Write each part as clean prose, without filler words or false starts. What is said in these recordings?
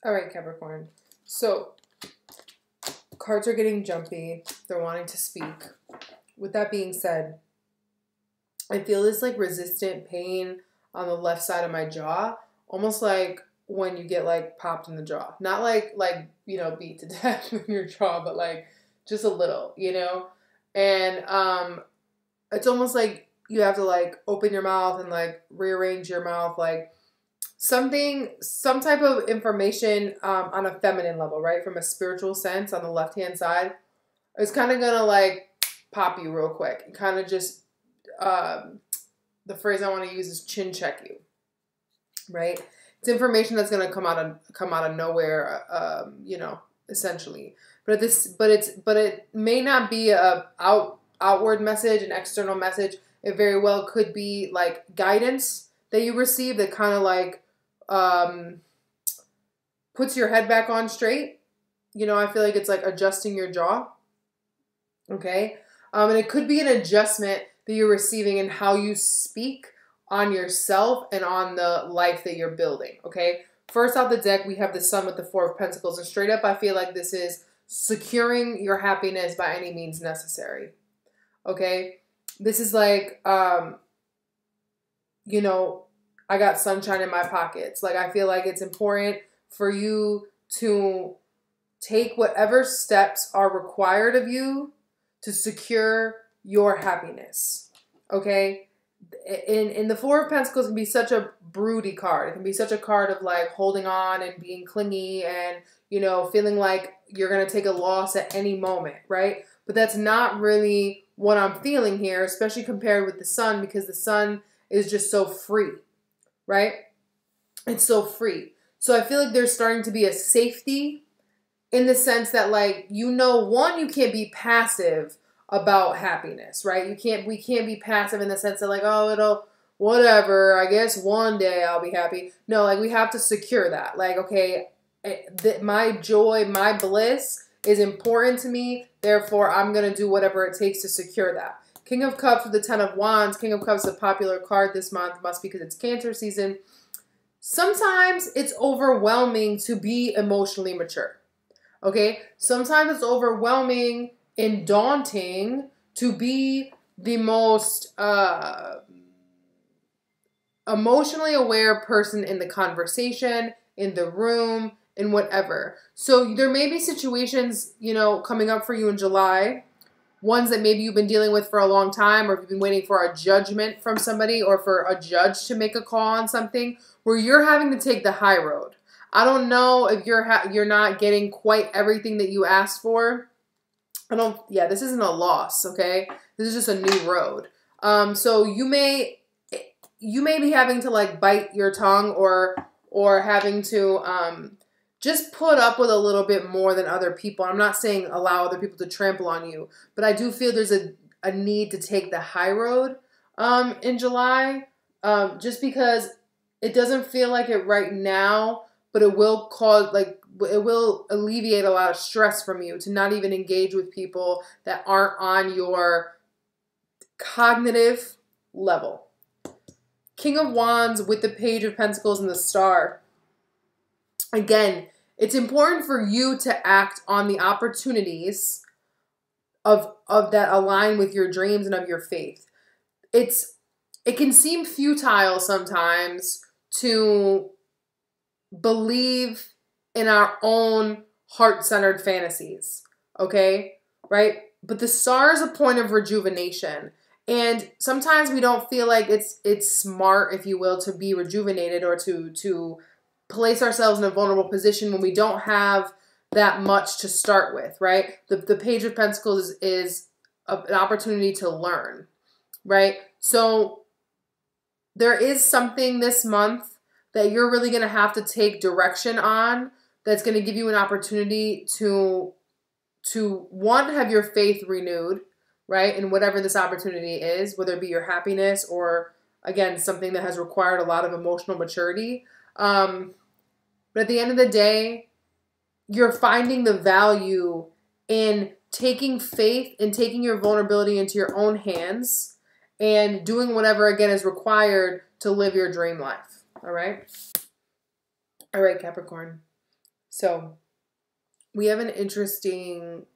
All right, Capricorn. So cards are getting jumpy. They're wanting to speak. With that being said, I feel this like resistant pain on the left side of my jaw, almost like when you get like popped in the jaw. Not like you know, beat to death in your jaw, but like just a little, you know? And it's almost like you have to like open your mouth and like rearrange your mouth, like some type of information on a feminine level, right? From a spiritual sense on the left-hand side. It's kind of gonna like pop you real quick. And kind of just, the phrase I want to use is chin check you, right? It's information that's gonna come out of nowhere, you know, essentially. But it may not be a outward message, an external message. It very well could be like guidance that you receive that kind of like puts your head back on straight. You know, I feel like it's like adjusting your jaw. Okay. And it could be an adjustment that you're receiving in how you speak on yourself and on the life that you're building. Okay. First out the deck, we have the Sun with the Four of Pentacles. And straight up, I feel like this is securing your happiness by any means necessary. Okay. This is like, you know, I got sunshine in my pockets. Like, I feel like it's important for you to take whatever steps are required of you to secure your happiness. Okay? In the Four of Pentacles can be such a broody card. It can be such a card of like holding on and being clingy and, you know, feeling like you're going to take a loss at any moment, right? But that's not really what I'm feeling here, especially compared with the Sun, because the Sun is just so free, right? It's so free. So I feel like there's starting to be a safety in the sense that, like, you know, one, you can't be passive about happiness, right? We can't be passive in the sense that like, oh, it'll, whatever, I guess one day I'll be happy. No, like, we have to secure that. Like, okay, my joy, my bliss is important to me. Therefore, I'm going to do whatever it takes to secure that. King of Cups with the Ten of Wands. King of Cups is a popular card this month. Must be because it's Cancer season. Sometimes it's overwhelming to be emotionally mature. Okay? Sometimes it's overwhelming and daunting to be the most emotionally aware person in the conversation, in the room, in whatever. So there may be situations, you know, coming up for you in July, ones that maybe you've been dealing with for a long time, or if you've been waiting for a judgment from somebody or for a judge to make a call on something, where you're having to take the high road. I don't know if you're not getting quite everything that you asked for. Yeah, this isn't a loss, okay? This is just a new road. So you may be having to like bite your tongue or having to just put up with a little bit more than other people. I'm not saying allow other people to trample on you, but I do feel there's a need to take the high road in July, just because it doesn't feel like it right now, but it will it will alleviate a lot of stress from you to not even engage with people that aren't on your cognitive level. King of Wands with the Page of Pentacles and the Star. Again, it's important for you to act on the opportunities of that align with your dreams and of your faith. It can seem futile sometimes to believe in our own heart-centered fantasies, okay? Right? But the Star is a point of rejuvenation. And sometimes we don't feel like it's smart, if you will, to be rejuvenated or to place ourselves in a vulnerable position when we don't have that much to start with, right? The Page of Pentacles is an opportunity to learn, right? So there is something this month that you're really going to have to take direction on that's going to give you an opportunity to one, have your faith renewed, right? In whatever this opportunity is, whether it be your happiness or, again, something that has required a lot of emotional maturity. But at the end of the day, you're finding the value in taking faith and taking your vulnerability into your own hands and doing whatever, again, is required to live your dream life. All right? All right, Capricorn. So we have an interesting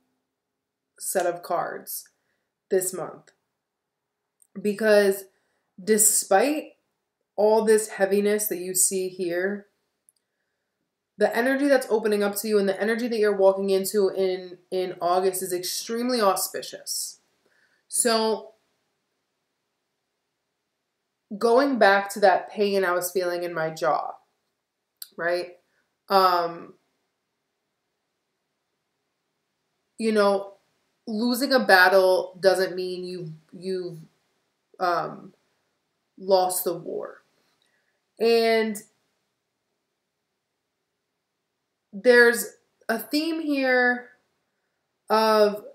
set of cards this month, because despite all this heaviness that you see here, the energy that's opening up to you and the energy that you're walking into in August is extremely auspicious. So going back to that pain I was feeling in my jaw, right? You know, losing a battle doesn't mean you've lost the war. And there's a theme here of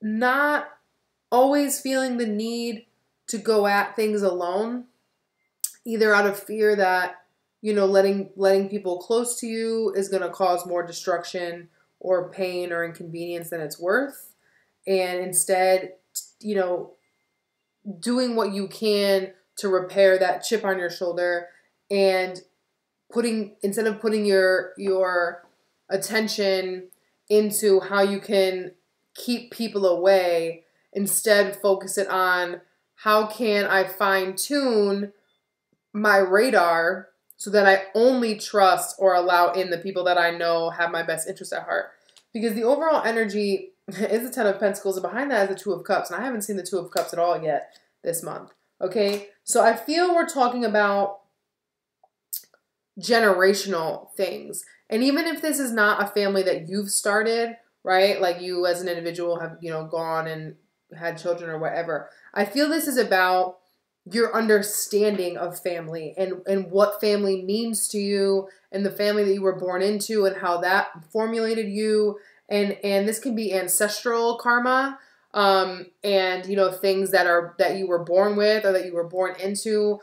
not always feeling the need to go at things alone, either out of fear that, you know, letting people close to you is going to cause more destruction or pain or inconvenience than it's worth. And instead, you know, doing what you can to repair that chip on your shoulder, and instead of putting your attention into how you can keep people away, instead focus it on how can I fine tune my radar so that I only trust or allow in the people that I know have my best interest at heart. Because the overall energy is the Ten of Pentacles, and behind that is the Two of Cups. And I haven't seen the Two of Cups at all yet this month. Okay? So I feel we're talking about generational things. And even if this is not a family that you've started, right? Like you as an individual have, you know, gone and had children or whatever. I feel this is about your understanding of family and what family means to you, and the family that you were born into and how that formulated you. And this can be ancestral karma, and, you know, things that you were born with or that you were born into.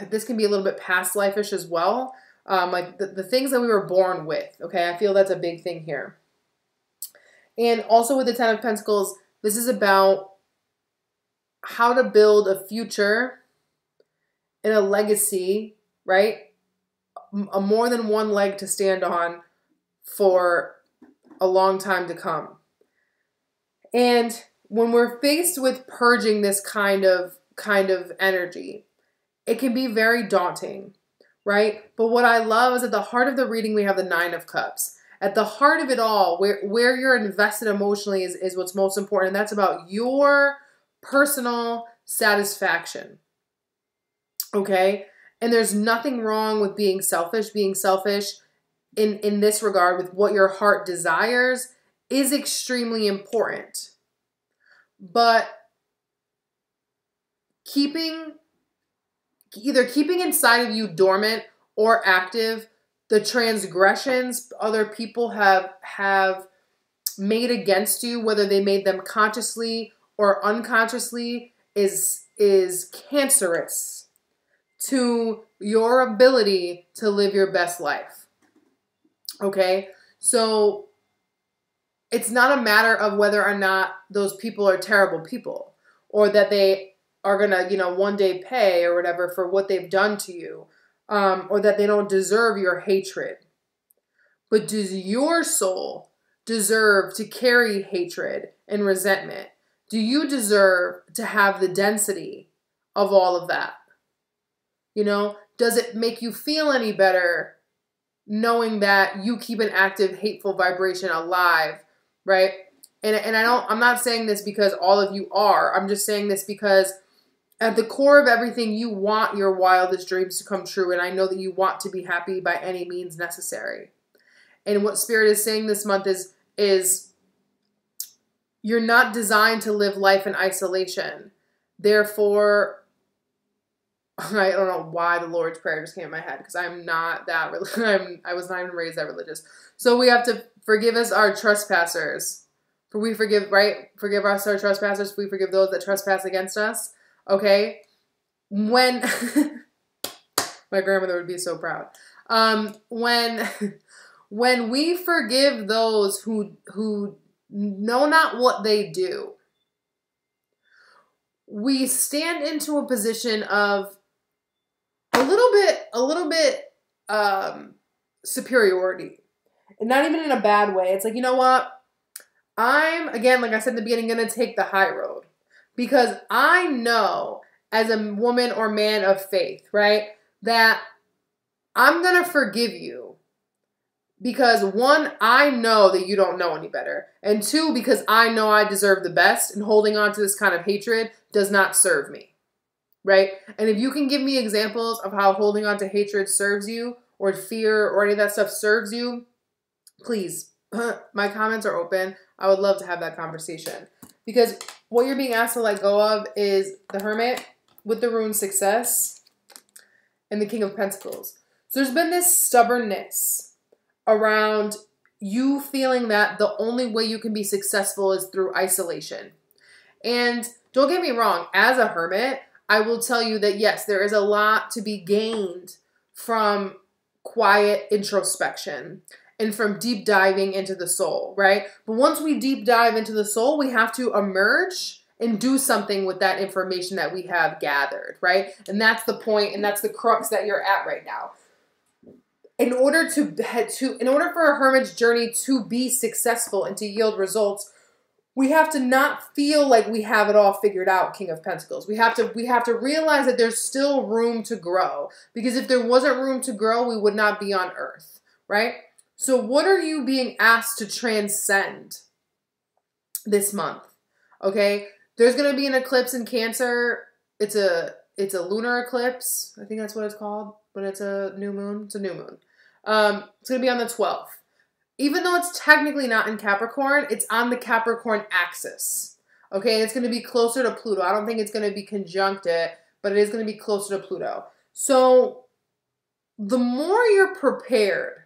This can be a little bit past life-ish as well. Like the things that we were born with. Okay. I feel that's a big thing here. And also with the Ten of Pentacles, this is about how to build a future and a legacy, right? A more than one leg to stand on for a long time to come. And when we're faced with purging this kind of energy, it can be very daunting, right? But what I love is at the heart of the reading, we have the Nine of Cups. At the heart of it all, where you're invested emotionally is what's most important. And that's about your personal satisfaction. Okay? And there's nothing wrong with being selfish. Being selfish in this regard with what your heart desires is extremely important. But either keeping inside of you dormant or active the transgressions other people have made against you, whether they made them consciously or unconsciously, is cancerous to your ability to live your best life. Okay? So it's not a matter of whether or not those people are terrible people, or that they are going to, you know, one day pay or whatever for what they've done to you, or that they don't deserve your hatred. But does your soul deserve to carry hatred and resentment? Do you deserve to have the density of all of that? You know, does it make you feel any better knowing that you keep an active, hateful vibration alive, right? And I'm not saying this because all of you are. I'm just saying this because at the core of everything, you want your wildest dreams to come true. And I know that you want to be happy by any means necessary. And what Spirit is saying this month is you're not designed to live life in isolation. Therefore, I don't know why the Lord's Prayer just came in my head, because I'm not that, I was not even raised that religious. So we have to forgive us our trespassers. For we forgive, right? Forgive us our trespassers. We forgive those that trespass against us. Okay? When, my grandmother would be so proud. When we forgive those who know not what they do, we stand into a position of a little bit superiority. And not even in a bad way. It's like, you know what? I'm, again, like I said in the beginning, going to take the high road. Because I know, as a woman or man of faith, right, that I'm going to forgive you. Because one, I know that you don't know any better. And two, because I know I deserve the best. And holding on to this kind of hatred does not serve me. Right? And if you can give me examples of how holding on to hatred serves you, or fear, or any of that stuff serves you, please, my comments are open. I would love to have that conversation. Because what you're being asked to let go of is the Hermit with the rune Success and the King of Pentacles. So there's been this stubbornness around you feeling that the only way you can be successful is through isolation. And don't get me wrong, as a hermit, I will tell you that yes, there is a lot to be gained from quiet introspection and from deep diving into the soul, right? But once we deep dive into the soul, we have to emerge and do something with that information that we have gathered, right? And that's the point, and that's the crux that you're at right now. In order for a hermit's journey to be successful and to yield results, we have to not feel like we have it all figured out, King of Pentacles. We have to realize that there's still room to grow. Because if there wasn't room to grow, we would not be on Earth, right? So what are you being asked to transcend this month? Okay? There's going to be an eclipse in Cancer. It's a lunar eclipse. I think that's what it's called. But it's a new moon. It's a new moon. It's going to be on the 12th. Even though it's technically not in Capricorn, it's on the Capricorn axis. Okay, and it's going to be closer to Pluto. I don't think it's going to be conjunct it, but it is going to be closer to Pluto. So the more you're prepared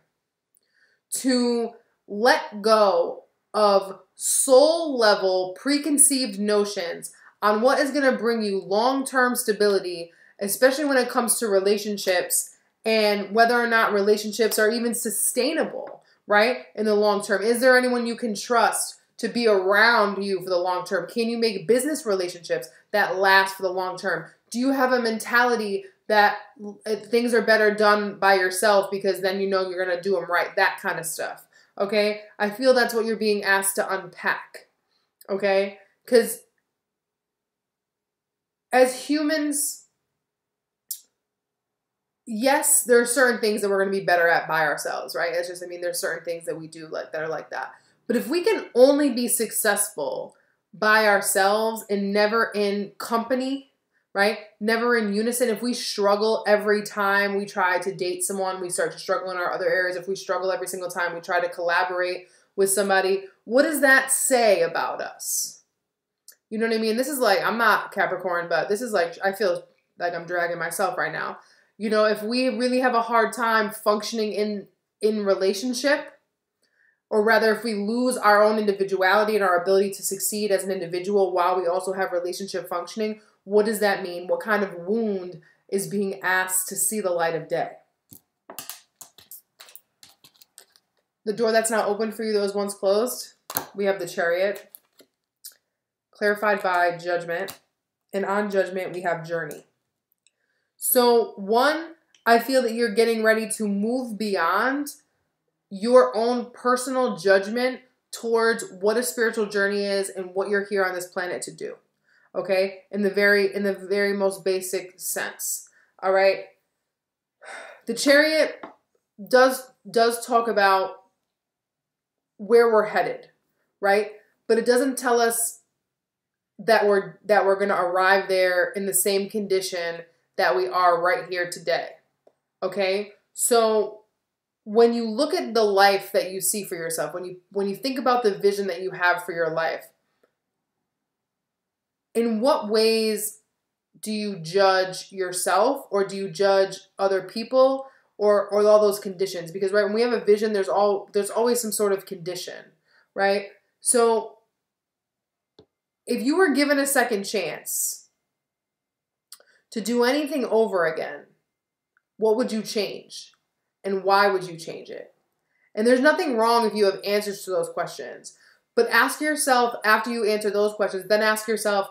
to let go of soul level preconceived notions on what is going to bring you long-term stability, especially when it comes to relationships and whether or not relationships are even sustainable, right? In the long term. Is there anyone you can trust to be around you for the long term? Can you make business relationships that last for the long term? Do you have a mentality that things are better done by yourself because then you know you're going to do them right? That kind of stuff. Okay? I feel that's what you're being asked to unpack. Okay? Because as humans, yes, there are certain things that we're going to be better at by ourselves, right? It's just, I mean, there's certain things that we do like that are like that. But if we can only be successful by ourselves and never in company, right? Never in unison. If we struggle every time we try to date someone, we start to struggle in our other areas. If we struggle every single time we try to collaborate with somebody, what does that say about us? You know what I mean? This is like, I'm not Capricorn, but this is like, I feel like I'm dragging myself right now. You know, if we really have a hard time functioning in relationship, or rather if we lose our own individuality and our ability to succeed as an individual while we also have relationship functioning, what does that mean? What kind of wound is being asked to see the light of day? The door that's not open for you, those ones closed. We have the Chariot, clarified by Judgment, and on Judgment we have Journey. So one, I feel that you're getting ready to move beyond your own personal judgment towards what a spiritual journey is and what you're here on this planet to do. Okay? In the very most basic sense. All right? The Chariot does talk about where we're headed, right? But it doesn't tell us that we're going to arrive there in the same condition that we are right here today. Okay? So when you look at the life that you see for yourself, when you think about the vision that you have for your life, in what ways do you judge yourself, or do you judge other people, or all those conditions? Because right, when we have a vision, there's always some sort of condition, right? So if you were given a second chance to do anything over again, what would you change? And why would you change it? And there's nothing wrong if you have answers to those questions. But ask yourself, after you answer those questions, then ask yourself,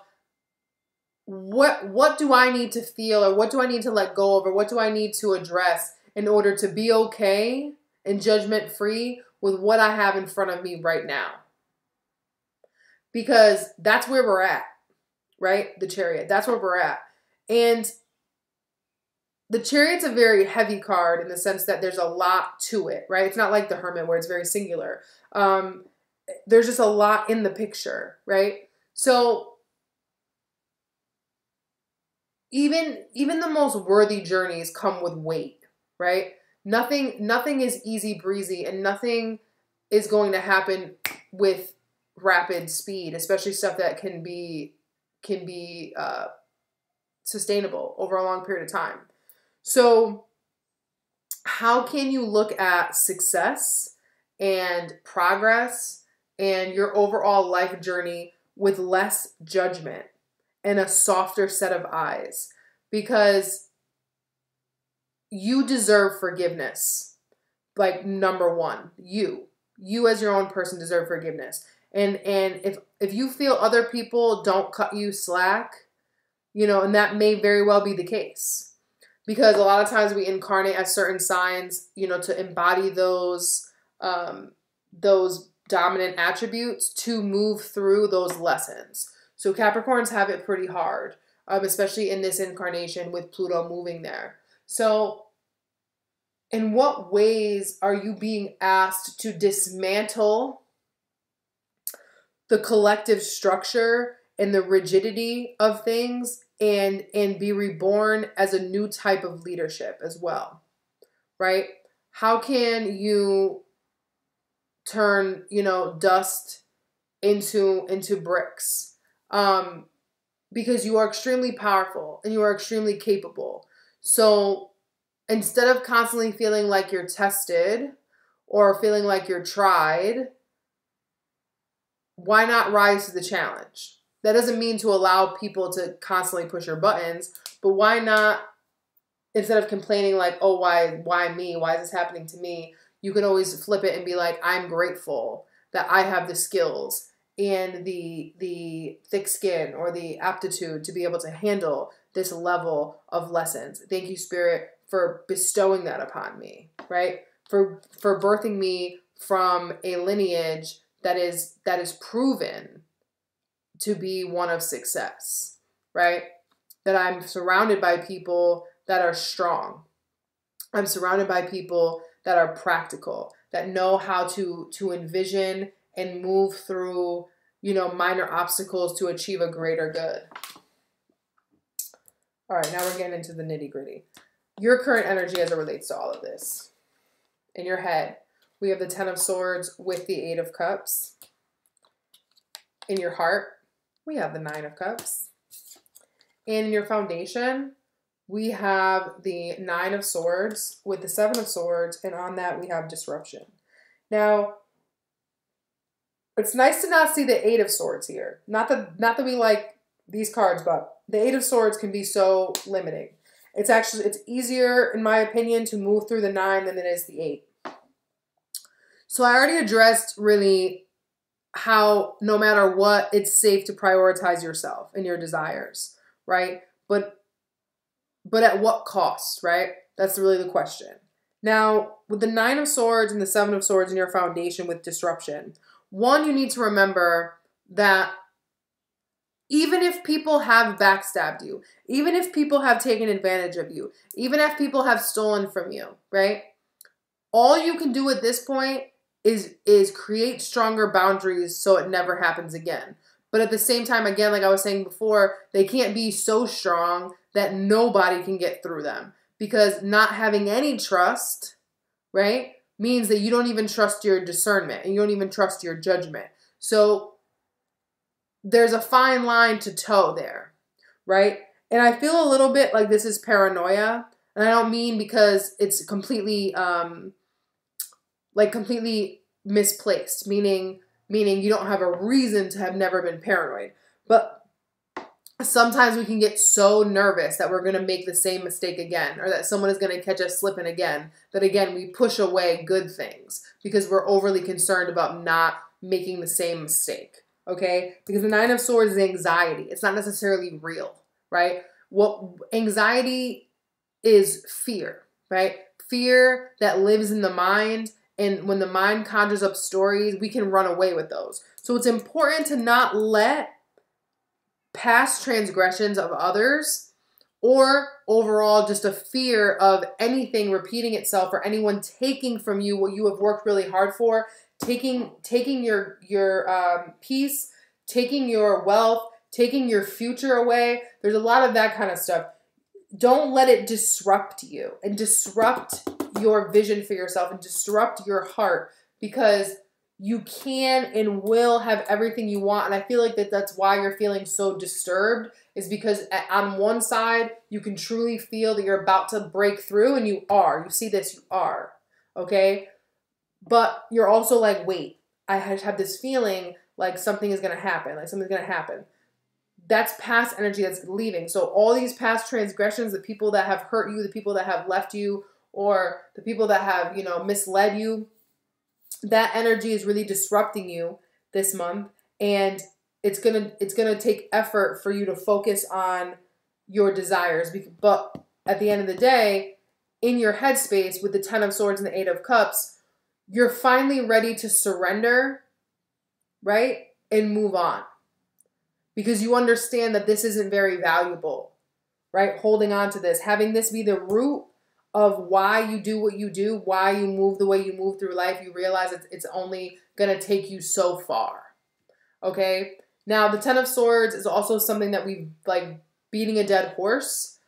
what do I need to feel, or what do I need to let go of, or what do I need to address in order to be okay and judgment free with what I have in front of me right now. Because that's where we're at, right? The Chariot, that's where we're at. And the Chariot's a very heavy card in the sense that there's a lot to it, right? It's not like the Hermit where it's very singular. There's just a lot in the picture, right? So even the most worthy journeys come with weight, right? Nothing is easy breezy, and nothing is going to happen with rapid speed, especially stuff that can be sustainable over a long period of time. So how can you look at success and progress and your overall life journey with less judgment and a softer set of eyes? Because you deserve forgiveness. Like, number one, you as your own person deserve forgiveness. And if you feel other people don't cut you slack, you know, and that may very well be the case. Because a lot of times we incarnate as certain signs, you know, to embody those dominant attributes to move through those lessons. So Capricorns have it pretty hard, especially in this incarnation with Pluto moving there. So in what ways are you being asked to dismantle the collective structure and the rigidity of things and be reborn as a new type of leadership as well, right? How can you turn, you know, dust into bricks? Because you are extremely powerful and you are extremely capable. So instead of constantly feeling like you're tested or feeling like you're tried, why not rise to the challenge? That doesn't mean to allow people to constantly push your buttons, but why not, instead of complaining like, oh, why me? Why is this happening to me? You can always flip it and be like, I'm grateful that I have the skills and the thick skin or the aptitude to be able to handle this level of lessons. Thank you, Spirit, for bestowing that upon me, right? For birthing me from a lineage that is proven to be one of success, right? That I'm surrounded by people that are strong. I'm surrounded by people that are practical, that know how to envision and move through, you know, minor obstacles to achieve a greater good. All right, now we're getting into the nitty-gritty. Your current energy as it relates to all of this. In your head, we have the 10 of Swords with the 8 of Cups. In your heart, we have the 9 of Cups. And in your foundation, we have the 9 of Swords with the 7 of Swords, and on that we have disruption. Now, it's nice to not see the 8 of Swords here. Not that we like these cards, but the 8 of Swords can be so limiting. It's easier, in my opinion, to move through the 9 than it is the 8. So I already addressed really how no matter what, it's safe to prioritize yourself and your desires, right? But at what cost, right? That's really the question. Now, with the 9 of Swords and the 7 of Swords in your foundation with disruption, one, you need to remember that even if people have backstabbed you, even if people have taken advantage of you, even if people have stolen from you, right? All you can do at this point is create stronger boundaries so it never happens again. But at the same time, again, like I was saying before, they can't be so strong that nobody can get through them. Because not having any trust, right, means that you don't even trust your discernment and you don't even trust your judgment. So there's a fine line to toe there, right? And I feel a little bit like this is paranoia. And I don't mean because it's completely completely misplaced, meaning you don't have a reason to have never been paranoid. But sometimes we can get so nervous that we're going to make the same mistake again, or that someone is going to catch us slipping again, that again, we push away good things because we're overly concerned about not making the same mistake, okay? Because the 9 of Swords is anxiety. It's not necessarily real, right? What anxiety is fear, right? fear that lives in the mind. And when the mind conjures up stories, we can run away with those. So it's important to not let past transgressions of others or overall just a fear of anything repeating itself or anyone taking from you what you have worked really hard for, taking your peace, taking your wealth, taking your future away. There's a lot of that kind of stuff. Don't let it disrupt you and disrupt your vision for yourself and disrupt your heart, because you can and will have everything you want. And I feel like that's why you're feeling so disturbed, is because on one side, you can truly feel that you're about to break through, and you are. You see this, you are. Okay? But you're also like, wait, I have this feeling like something is going to happen. Like something's going to happen. That's past energy that's leaving. So all these past transgressions, the people that have hurt you, the people that have left you, or the people that have, misled you, that energy is really disrupting you this month. And it's gonna take effort for you to focus on your desires. But at the end of the day, in your headspace with the 10 of Swords and the 8 of Cups, you're finally ready to surrender, right? And move on. Because you understand that this isn't very valuable, right? Holding on to this, having this be the root of why you do what you do, why you move the way you move through life, you realize it's only going to take you so far, okay? Now, the 10 of Swords is also something that we like beating a dead horse.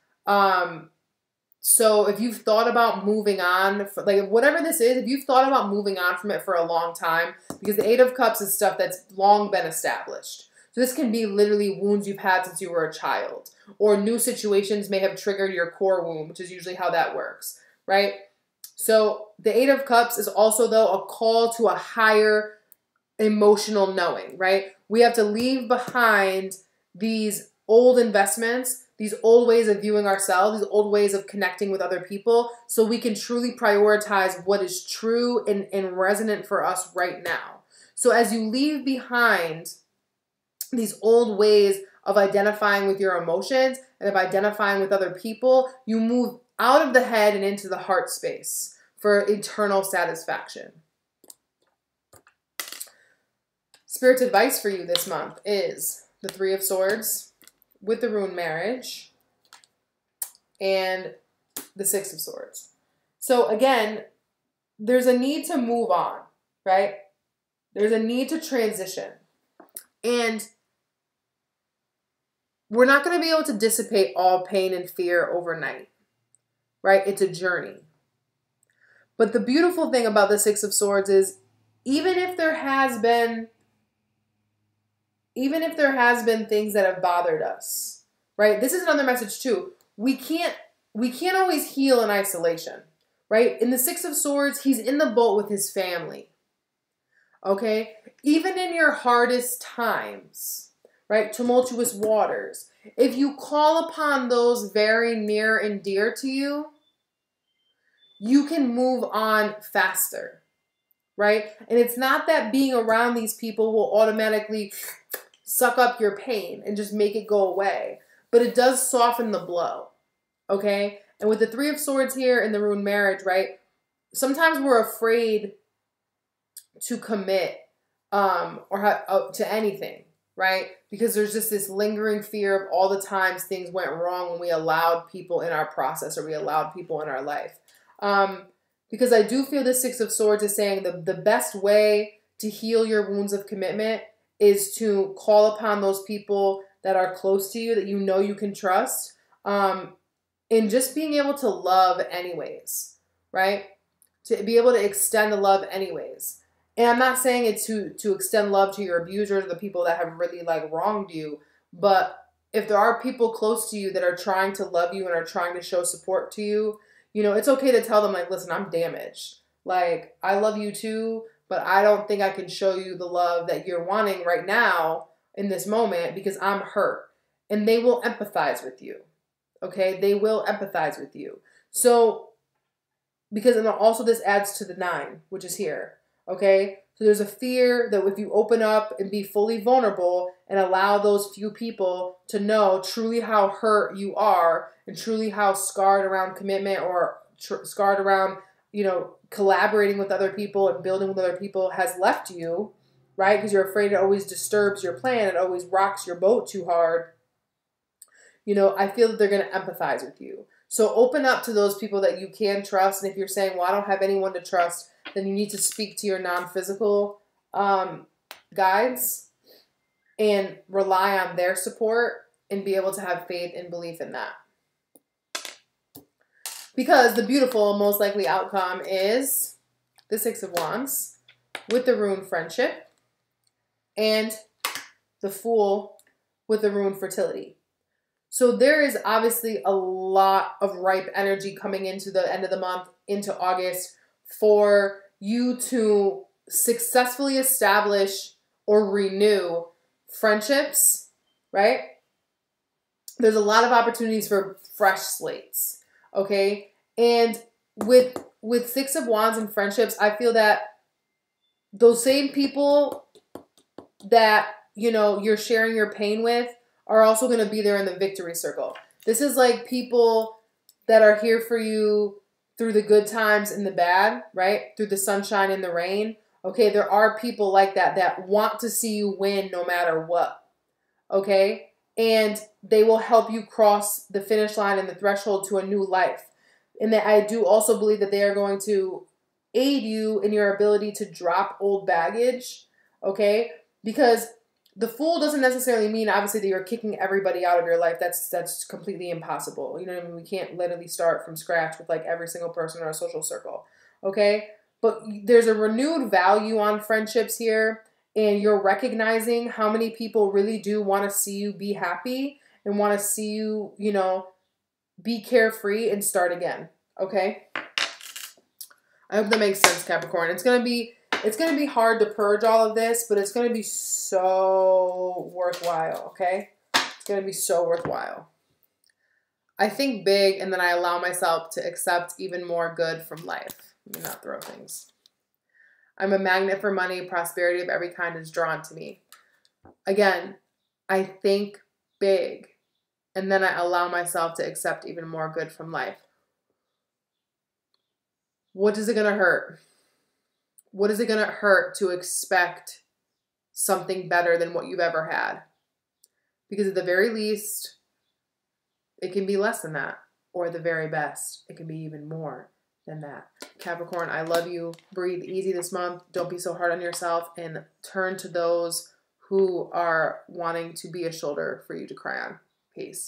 So if you've thought about moving on, like whatever this is, if you've thought about moving on from it for a long time, because the 8 of Cups is stuff that's long been established. So this can be literally wounds you've had since you were a child, or new situations may have triggered your core wound, which is usually how that works, right? So the 8 of Cups is also, though, a call to a higher emotional knowing, right? We have to leave behind these old investments, these old ways of viewing ourselves, these old ways of connecting with other people, so we can truly prioritize what is true and resonant for us right now. So as you leave behind these old ways of identifying with your emotions and of identifying with other people, you move out of the head and into the heart space for eternal satisfaction. Spirit's advice for you this month is the 3 of Swords with the Rune Marriage and the 6 of Swords. So again, there's a need to move on, right? There's a need to transition. And we're not going to be able to dissipate all pain and fear overnight, right? It's a journey. But the beautiful thing about the 6 of Swords is even if there has been things that have bothered us, right? This is another message too. We can't always heal in isolation, right? In the 6 of Swords, he's in the boat with his family, okay? Even in your hardest times, right? Tumultuous waters. If you call upon those very near and dear to you, you can move on faster, right? And it's not that being around these people will automatically suck up your pain and just make it go away, but it does soften the blow, okay? And with the 3 of Swords here in the Rune Marriage, right? Sometimes we're afraid to commit to anything, right? Because there's just this lingering fear of all the times things went wrong when we allowed people in our process or we allowed people in our life. Because I do feel the 6 of Swords is saying the best way to heal your wounds of commitment is to call upon those people that are close to you, that you know you can trust, and just being able to love anyways, right? To be able to extend the love anyways. And I'm not saying it to extend love to your abusers or the people that have really like wronged you, but if there are people close to you that are trying to love you and are trying to show support to you, it's okay to tell them like, listen, I'm damaged. Like, I love you too, but I don't think I can show you the love that you're wanting right now in this moment because I'm hurt. And they will empathize with you. Okay? They will empathize with you. So, because and also this adds to the 9, which is here. Okay? So there's a fear that if you open up and be fully vulnerable and allow those few people to know truly how hurt you are and truly how scarred around commitment or scarred around, you know, collaborating with other people and building with other people has left you, right? Because you're afraid it always disturbs your plan. It always rocks your boat too hard. You know, I feel that they're going to empathize with you. So open up to those people that you can trust. And if you're saying, well, I don't have anyone to trust, then you need to speak to your non-physical guides and rely on their support and be able to have faith and belief in that. Because the beautiful, most likely outcome is the Six of Wands with the rune friendship and the Fool with the rune fertility. So there is obviously a lot of ripe energy coming into the end of the month, into August, for you to successfully establish or renew friendships, right? There's a lot of opportunities for fresh slates, okay? And with Six of Wands and friendships, I feel that those same people that, you know, you're sharing your pain with are also going to be there in the victory circle. This is like people that are here for you through the good times and the bad, right? Through the sunshine and the rain. Okay, there are people like that that want to see you win no matter what. Okay? And they will help you cross the finish line and the threshold to a new life. And that I do also believe that they are going to aid you in your ability to drop old baggage. Okay? Because the Fool doesn't necessarily mean, obviously, that you're kicking everybody out of your life. That's completely impossible. You know what I mean? We can't literally start from scratch with like every single person in our social circle. Okay? But there's a renewed value on friendships here, and you're recognizing how many people really do want to see you be happy and want to see you, you know, be carefree and start again. Okay? I hope that makes sense, Capricorn. It's gonna be hard to purge all of this, but it's gonna be so worthwhile, okay? It's gonna be so worthwhile. I think big, and then I allow myself to accept even more good from life. Let me not throw things. I'm a magnet for money. Prosperity of every kind is drawn to me. Again, I think big, and then I allow myself to accept even more good from life. What is it going to hurt? What is it going to hurt to expect something better than what you've ever had? Because at the very least, it can be less than that. Or at the very best, it can be even more than that. Capricorn, I love you. Breathe easy this month. Don't be so hard on yourself. And turn to those who are wanting to be a shoulder for you to cry on. Peace.